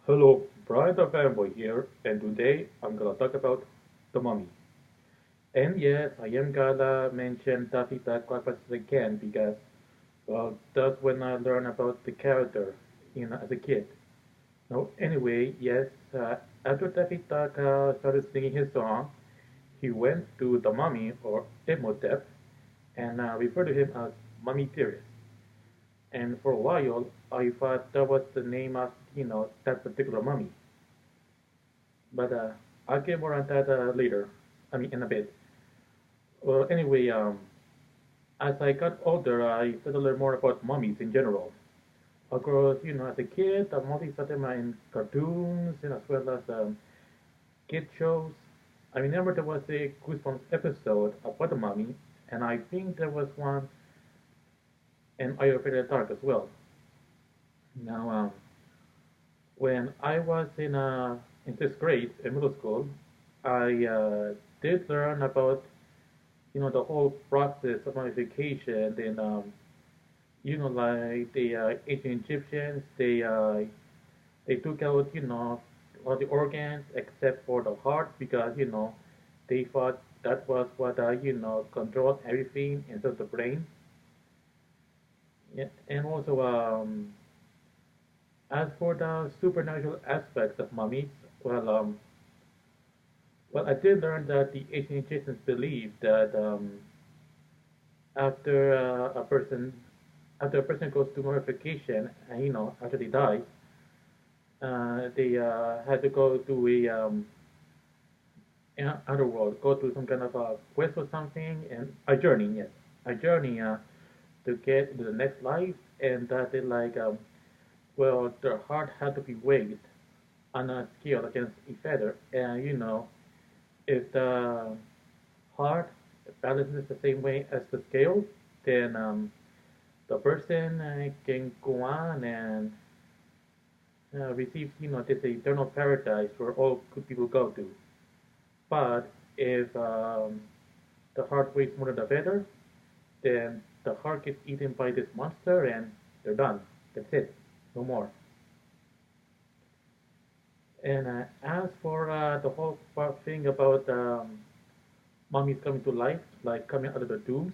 Hello, Brian the Fanboy here, and today I'm gonna talk about the Mummy. And yes, I am gonna mention Daffy Duck quite as again because, well, that's when I learned about the character, as a kid. Now, anyway, yes, after Daffy Duck started singing his song, he went to the Mummy or Imhotep and referred to him as Mummy Dearest. And for a while, I thought that was the name of, that particular mummy. But I'll get more on that later. I mean, in a bit. Well, anyway, as I got older, I started to learn more about mummies in general. Of course, as a kid, I mostly saw them in cartoons and as well as kid shows. I remember there was a Goosebumps episode about the mummy, and I think there was one in Are You Afraid of the Dark as well. Now, when I was in sixth grade in middle school, I did learn about the whole process of mummification. Then like the ancient Egyptians, they took out all the organs except for the heart because they thought that was what controlled everything instead of the brain. Yeah, and also as for the supernatural aspects of mummies, well, I did learn that the ancient Egyptians believed that after a person goes through mummification, and after they die, they had to go to a underworld, go through some kind of a quest or something, and a journey, yes, a journey to get into the next life, and that they like well, their heart had to be weighed on a scale against each other, and if the heart balances the same way as the scale, then the person can go on and receive, this eternal paradise where all good people go to. But if the heart weighs more than the feather, then the heart gets eaten by this monster and they're done. That's it. No more. And as for the whole thing about mummies coming to life, like coming out of the tombs,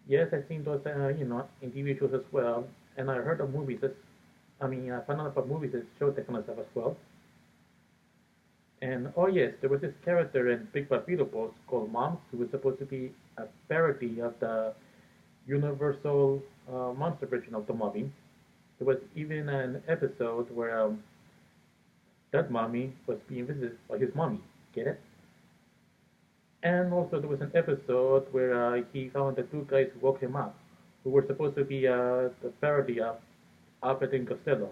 yes, I've seen those, in TV shows as well. And I heard of movies I found out about movies that show that kind of stuff as well. And oh yes, there was this character in Big Bad Beetleborgs called Moms, who was supposed to be a parody of the Universal monster version of the Mummy. There was even an episode where that mummy was being visited by his mommy. Get it? And also there was an episode where he found the two guys who woke him up, who were supposed to be the parody of Abbott and Costello.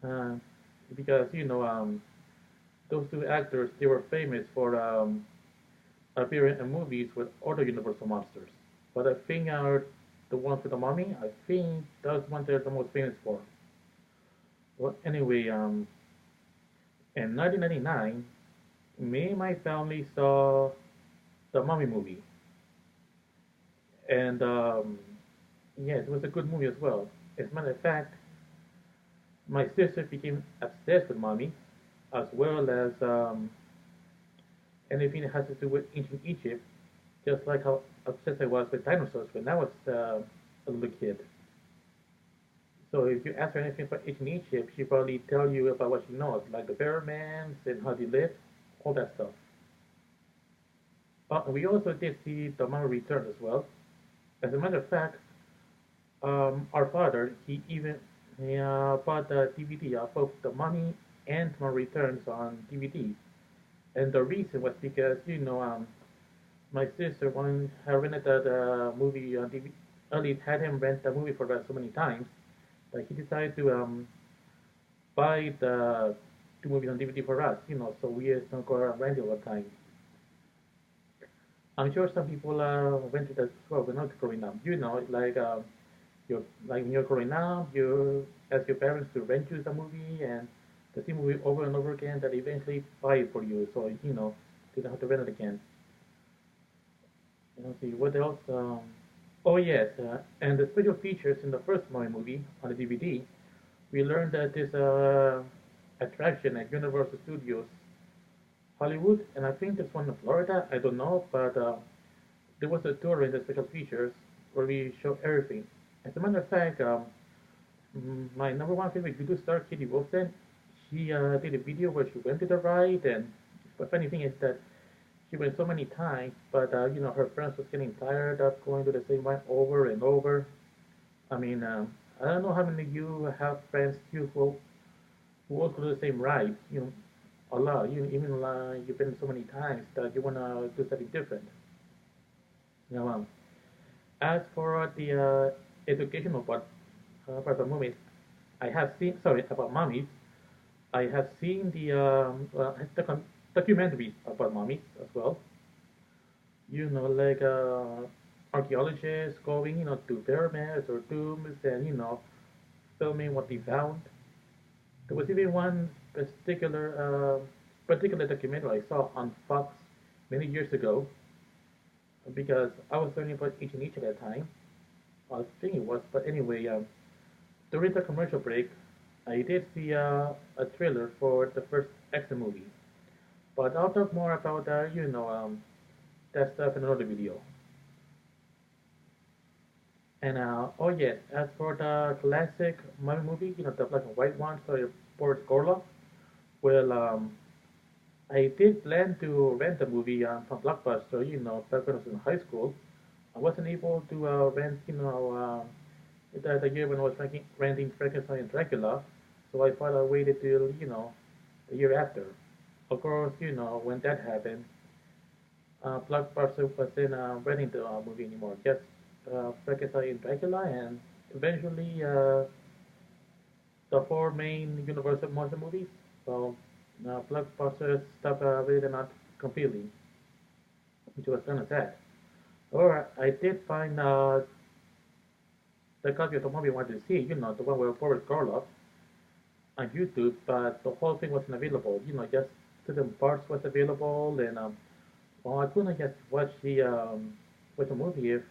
Uh, because those two actors, they were famous for appearing in movies with other Universal monsters. But I think the ones with the mummy, I think those ones they're the most famous for. Well, anyway, in 1999, me and my family saw the Mummy movie, and yes, it was a good movie as well. As a matter of fact, my sister became obsessed with Mummy, as well as anything that has to do with ancient Egypt, just like how obsessed I was with dinosaurs when I was a little kid. So if you ask her anything about ancient Egypt, she probably tell you about what she knows, like the pyramids and how they lived, all that stuff. We also did see the Mummy Return as well. As a matter of fact, our father he bought the DVD of both the Mummy and Mummy Returns on DVD. And the reason was because my sister one had rented the movie on DVD. Early had him rent the movie for us so many times that he decided to buy the two movies on DVD for us. So we just don't go around renting all the time. I'm sure some people went through that as well when not growing up. Like you're like when you're growing up, you ask your parents to rent you the movie and the same movie over and over again that eventually buy it for you, so you don't have to rent it again. See what else. Oh yes, and the special features in the first Mario movie on the DVD, we learned that this. attraction at Universal Studios Hollywood, and I think there's one in Florida. I don't know, but there was a tour in the special features where we show everything. As a matter of fact, my number one favorite video star, Katie Wilson, she did a video where she went to the ride, and the funny thing is that she went so many times, but her friends was getting tired of going to the same ride over and over. I mean, I don't know how many of you have friends too who all go to the same ride. A lot. Even you've been so many times that you wanna do something different. Now, as for the educational part of the movies, I have seen. Sorry, about mummies. I have seen the documentaries about mummies as well. Like archaeologists going, to pyramids or tombs and filming what they found. There was even one particular documentary I saw on Fox many years ago because I was learning about ancient Egypt at that time. I think it was, but anyway, during the commercial break, I did see a trailer for the first X-Men movie. But I'll talk more about that stuff in another video. And oh yes, as for the classic Mummy movie, the black and white one, sorry, Boris Karloff. Well, I did plan to rent the movie from Blockbuster, back when I was in high school. I wasn't able to rent, the year when I was renting Frankenstein and Dracula, so I thought I waited till, the year after. Of course, when that happened, Blockbuster wasn't renting the movie anymore, just Frankenstein and Dracula, and eventually the four main Universal monster movies. So Blockbuster stopped with them out completely, which was kind of sad. Or I did find the copy of the movie I wanted to see, the one with Boris Karloff on YouTube, but the whole thing wasn't available. Just certain parts was available, and well, I couldn't just watch the movie if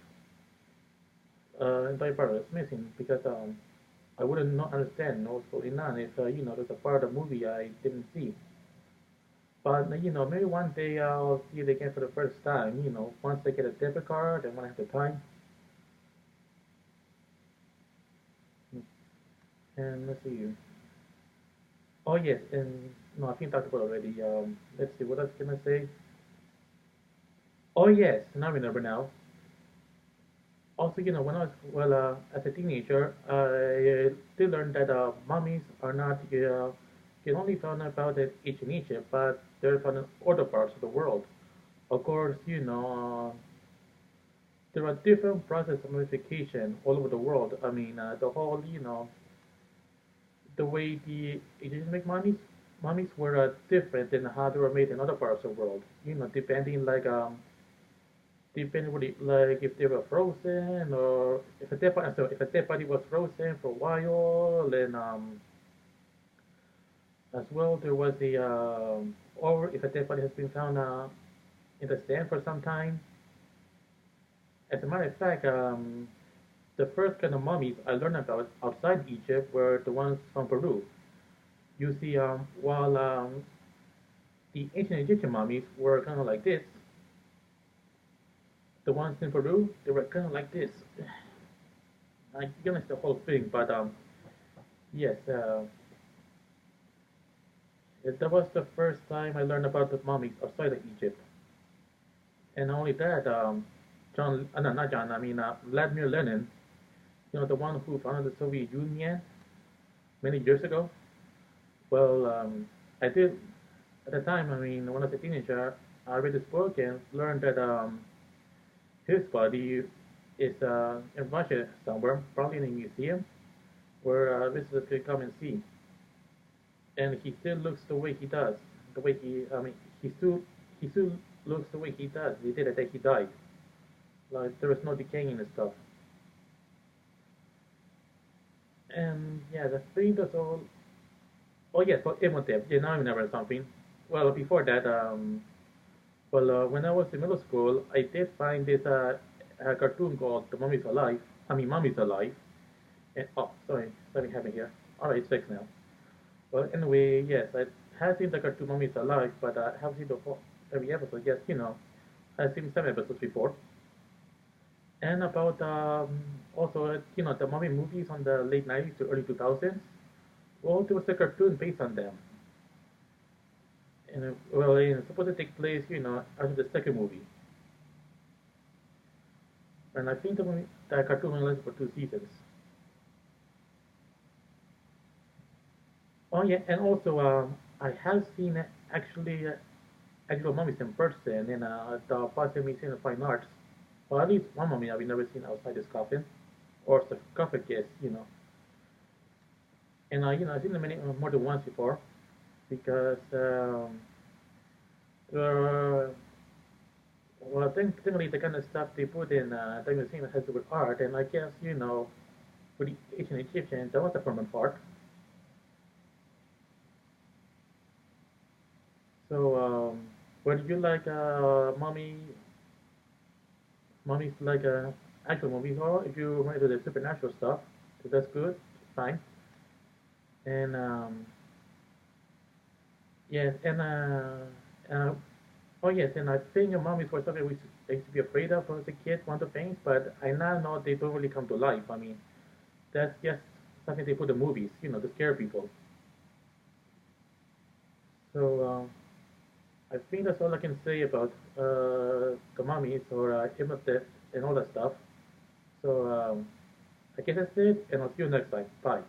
entire part was missing because I wouldn't not understand what's going on if there's a part of the movie I didn't see. But maybe one day I'll see it again for the first time. Once I get a debit card and when I have the time. And let's see. Oh yes, and no, I think I talked about it already. Let's see what I was gonna say. Oh yes, now I remember now. Also, when I was as a teenager, I did learn that mummies are not can only found about it in Egypt, but they're found in other parts of the world. Of course, there are different processes of mummification all over the world. I mean, the whole, the way the Egyptians make mummies were different than how they were made in other parts of the world. Depending what like if they were frozen or if a dead body, so if a dead body was frozen for a while, and as well there was the or if a dead body has been found in the sand for some time. As a matter of fact, the first kind of mummies I learned about outside Egypt were the ones from Peru. You see, while the ancient Egyptian mummies were kind of like this, the ones in Peru they were kind of like this. I guess the whole thing, but yes, that was the first time I learned about the mummies outside of Egypt. And not only that, no, not John, I mean Vladimir Lenin, the one who founded the Soviet Union many years ago. Well, I did at the time. I mean, when I was a teenager, I read this book and learned that his body is in Russia somewhere, probably in a museum, where visitors can come and see. And he still looks the way he does. The way I mean, he still looks the way he does. He did the day he died. Like there was no decaying and stuff. And yeah, the thing that's all. Oh yes, for Imhotep. Yeah, now I remember something. Well, before that, when I was in middle school, I did find this a cartoon called The Mummy's Alive. I mean, Mummy's Alive. And, oh, sorry, something happened here. All right, it's fixed now. Well, anyway, yes, I have seen the cartoon mummies alive, but I haven't seen the whole every episode. Yes, I've seen some episodes before. And about also, the mummy movies on the late 90s to early 2000s. Well, there was a cartoon based on them. And well, it's supposed to take place, after the second movie. And I think the cartoon only lasted for 2 seasons. Oh yeah, and also I have seen actually actual mummies in person in the Boston Museum of Fine Arts. Well, at least one mummy I've never seen outside this coffin or sarcophagus, And I've seen them many more than once before because uh, well, technically the kind of stuff they put in the museum has to do with art, and I guess for the ancient Egyptians that was a permanent part. So, whether you like mummies like actual movies, or if you want to do the supernatural stuff, so that's good, fine. And yes, and oh yes, and I think mummies were something I used to be afraid of as a kid, one of the things, but I now know they don't really come to life. I mean, that's just something they put in movies, to scare people. So I think that's all I can say about the mummies or Imhotep and all that stuff. So I guess that's it, and I'll see you next time. Bye.